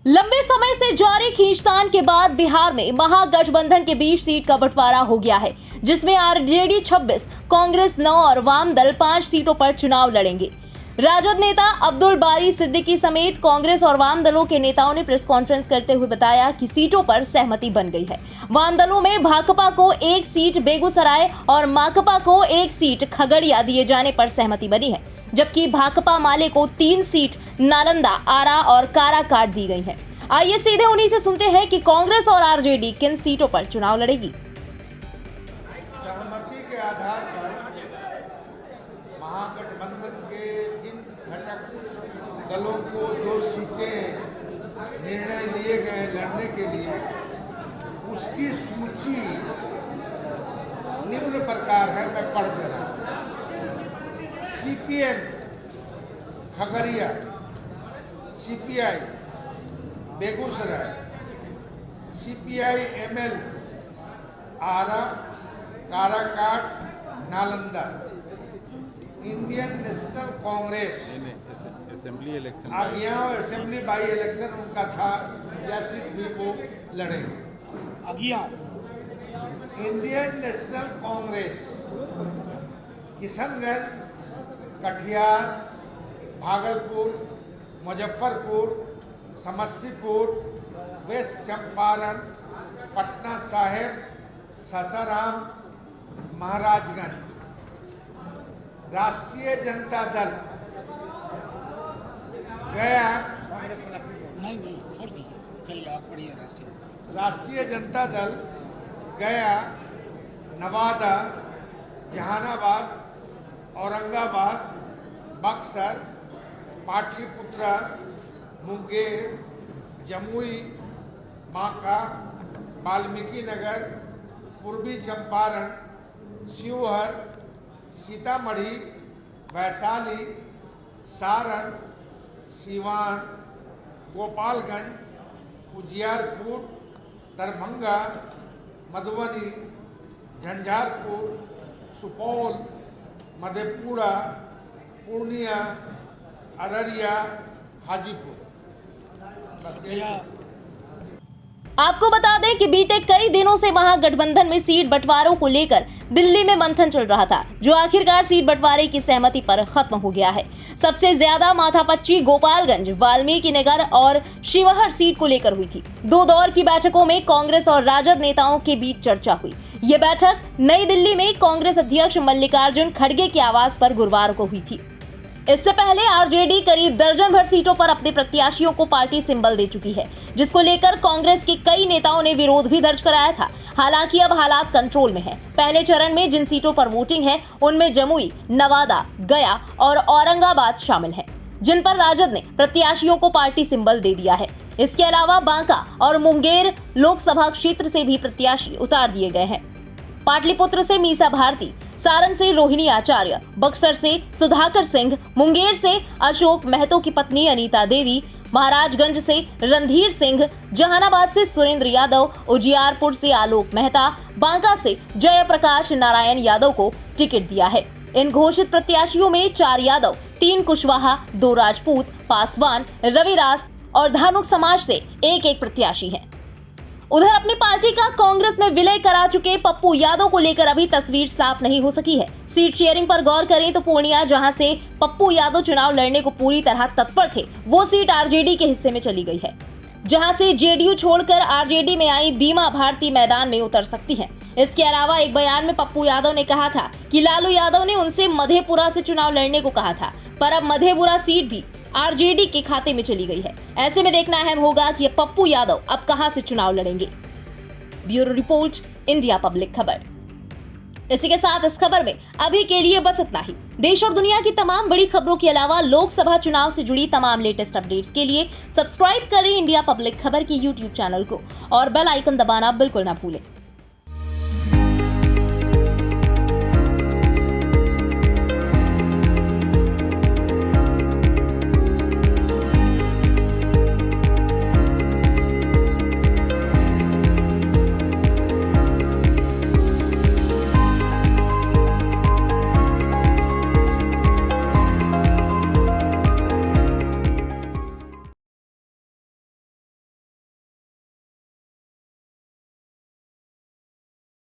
लंबे समय से जारी खींचतान के बाद बिहार में महागठबंधन के बीच सीट का बंटवारा हो गया है, जिसमें आरजेडी 26, कांग्रेस 9 और वाम दल 5 सीटों पर चुनाव लड़ेंगे। राजद नेता अब्दुल बारी सिद्दीकी समेत कांग्रेस और वाम दलों के नेताओं ने प्रेस कॉन्फ्रेंस करते हुए बताया कि सीटों पर सहमति बन गई है। वाम दलों में भाकपा को 1 सीट बेगूसराय और माकपा को 1 सीट खगड़िया दिए जाने पर सहमति बनी है, जबकि भाकपा माले को 3 सीट नालंदा, आरा और काराकाट दी गई है। आइए सीधे उन्हीं से सुनते हैं कि कांग्रेस और आरजेडी किन सीटों पर चुनाव लड़ेगी। सहमति के आधार पर महागठबंधन के जिन घटक दलों को जो सीटें निर्णय लिए गए लड़ने के लिए, उसकी सूची निम्न प्रकार है, मैं पढ़ दे रहा हूं। CPM Khagaria, CPI Begusarai, CPI ML Arrah, Karakat, Nalanda, Indian National Congress assembly election assembly by election उनका था, या सिर्फ भी वो लड़ेंगे। Indian National Congress Kishanganj, Katihar, Bhagalpur, Muzaffarpur, Samastipur, west Champaran, Patna Sahib, Sasaram, Maharajganj. Rashtriya Janata दल गया, नहीं छोड़ दीजिए, चलिए आप पढ़िए। राष्ट्रीय जनता दल गया, नवादा, जहानाबाद, औरंगाबाद, बक्सर, पाटलिपुत्रा, मुंगेर, जमुई, बांका, वाल्मीकि नगर, पूर्वी चंपारण, शिवहर, सीतामढ़ी, वैशाली, सारण, सीवान, गोपालगंज, उजियारपुर, दरभंगा, मधुबनी, झंझारपुर, सुपौल, मधेपुरा, पूर्णिया, अररिया, हाजीपुर। आपको बता दें कि बीते कई दिनों से महागठबंधन में सीट बंटवारों को लेकर दिल्ली में मंथन चल रहा था, जो आखिरकार सीट बंटवारे की सहमति पर खत्म हो गया है। सबसे ज्यादा माथापच्ची गोपालगंज, वाल्मीकि नगर और शिवहर सीट को लेकर हुई थी। 2 दौर की बैठकों में कांग्रेस और राजद नेताओं के बीच चर्चा हुई। ये बैठक नई दिल्ली में कांग्रेस अध्यक्ष मल्लिकार्जुन खड़गे के आवास पर गुरुवार को हुई थी। इससे पहले आरजेडी करीब दर्जन भर सीटों पर अपने प्रत्याशियों को पार्टी सिंबल दे चुकी है, जिसको लेकर कांग्रेस के कई नेताओं ने विरोध भी दर्ज कराया था। हालांकि अब हालात कंट्रोल में है। पहले चरण में जिन सीटों पर वोटिंग है, उनमें जमुई, नवादा, गया और औरंगाबाद शामिल है, जिन पर राजद ने प्रत्याशियों को पार्टी सिंबल दे दिया है। इसके अलावा बांका और मुंगेर लोकसभा क्षेत्र से भी प्रत्याशी उतार दिए गए हैं। पाटलिपुत्र से मीसा भारती, सारण से रोहिणी आचार्य, बक्सर से सुधाकर सिंह, मुंगेर से अशोक महतो की पत्नी अनीता देवी, महाराजगंज से रणधीर सिंह, जहानाबाद से सुरेंद्र यादव, उजियारपुर से आलोक मेहता, बांका से जयप्रकाश नारायण यादव को टिकट दिया है। इन घोषित प्रत्याशियों में 4 यादव, 3 कुशवाहा, 2 राजपूत, पासवान, रविदास और धानुक समाज से एक प्रत्याशी है। उधर अपनी पार्टी का कांग्रेस में विलय करा चुके पप्पू यादव को लेकर अभी तस्वीर साफ नहीं हो सकी है। सीट शेयरिंग पर गौर करें तो पूर्णिया, जहां से पप्पू यादव चुनाव लड़ने को पूरी तरह तत्पर थे, वो सीट आरजेडी के हिस्से में चली गई है, जहां से जेडीयू छोड़कर आरजेडी में आई बीमा भारती मैदान में उतर सकती है। इसके अलावा एक बयान में पप्पू यादव ने कहा था कि लालू यादव ने उनसे मधेपुरा से चुनाव लड़ने को कहा था, पर अब मधेपुरा सीट भी आरजेडी के खाते में चली गई है। ऐसे में देखना अहम होगा कि पप्पू यादव अब कहां से चुनाव लड़ेंगे। ब्यूरो रिपोर्ट, इंडिया पब्लिक खबर। इसी के साथ इस खबर में अभी के लिए बस इतना ही। देश और दुनिया की तमाम बड़ी खबरों के अलावा लोकसभा चुनाव से जुड़ी तमाम लेटेस्ट अपडेट्स के लिए सब्सक्राइब करें इंडिया पब्लिक खबर के YouTube चैनल को और बेल आइकन दबाना बिल्कुल ना भूलें।